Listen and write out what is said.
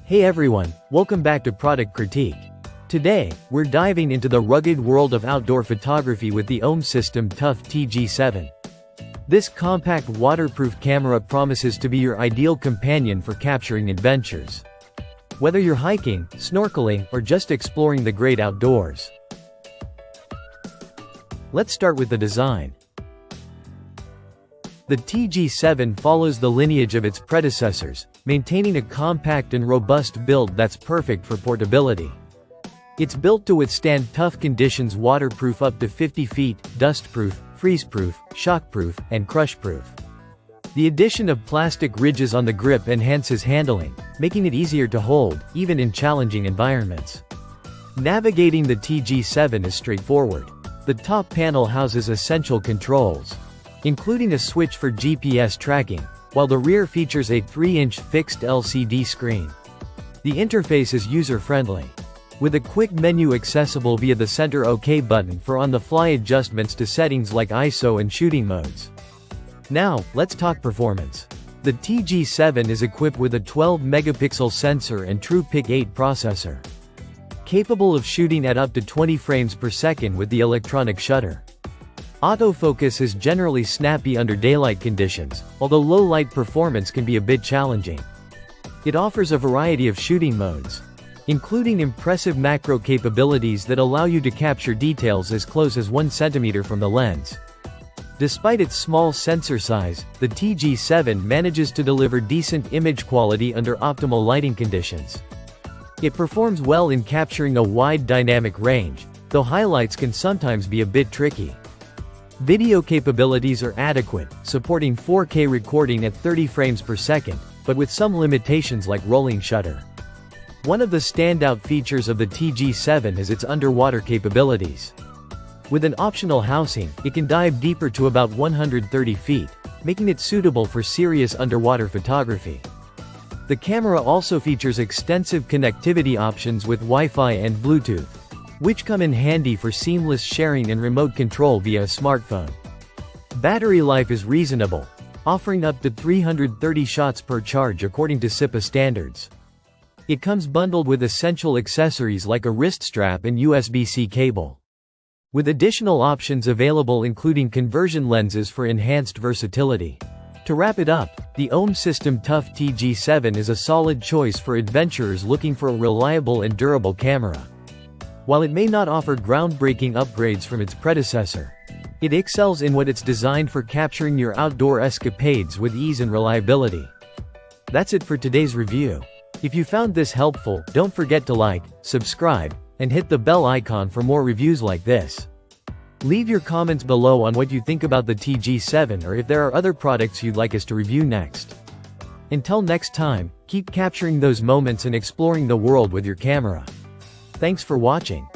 Hey everyone, welcome back to Product Critique. Today, we're diving into the rugged world of outdoor photography with the OM System TUF TG-7. This compact waterproof camera promises to be your ideal companion for capturing adventures. Whether you're hiking, snorkeling, or just exploring the great outdoors. Let's start with the design. The TG-7 follows the lineage of its predecessors, maintaining a compact and robust build that's perfect for portability. It's built to withstand tough conditions, waterproof up to 50 feet, dustproof, freezeproof, shockproof, and crushproof. The addition of plastic ridges on the grip enhances handling, making it easier to hold, even in challenging environments. Navigating the TG-7 is straightforward. The top panel houses essential controls, including a switch for GPS tracking, while the rear features a 3-inch fixed LCD screen. The interface is user-friendly, with a quick menu accessible via the center OK button for on-the-fly adjustments to settings like ISO and shooting modes. Now, let's talk performance. The TG-7 is equipped with a 12-megapixel sensor and TruePic 8 processor, capable of shooting at up to 20 frames per second with the electronic shutter. Autofocus is generally snappy under daylight conditions, although low-light performance can be a bit challenging. It offers a variety of shooting modes, including impressive macro capabilities that allow you to capture details as close as 1 centimeter from the lens. Despite its small sensor size, the TG-7 manages to deliver decent image quality under optimal lighting conditions. It performs well in capturing a wide dynamic range, though highlights can sometimes be a bit tricky. Video capabilities are adequate, supporting 4K recording at 30 frames per second, but with some limitations like rolling shutter. One of the standout features of the TG-7 is its underwater capabilities. With an optional housing, it can dive deeper to about 130 feet, making it suitable for serious underwater photography. The camera also features extensive connectivity options with Wi-Fi and Bluetooth, which come in handy for seamless sharing and remote control via a smartphone. Battery life is reasonable, offering up to 330 shots per charge according to SIPA standards. It comes bundled with essential accessories like a wrist strap and USB-C cable, with additional options available including conversion lenses for enhanced versatility. To wrap it up, the OM System TUF TG-7 is a solid choice for adventurers looking for a reliable and durable camera. While it may not offer groundbreaking upgrades from its predecessor, it excels in what it's designed for, capturing your outdoor escapades with ease and reliability. That's it for today's review. If you found this helpful, don't forget to like, subscribe, and hit the bell icon for more reviews like this. Leave your comments below on what you think about the TG-7 or if there are other products you'd like us to review next. Until next time, keep capturing those moments and exploring the world with your camera. Thanks for watching.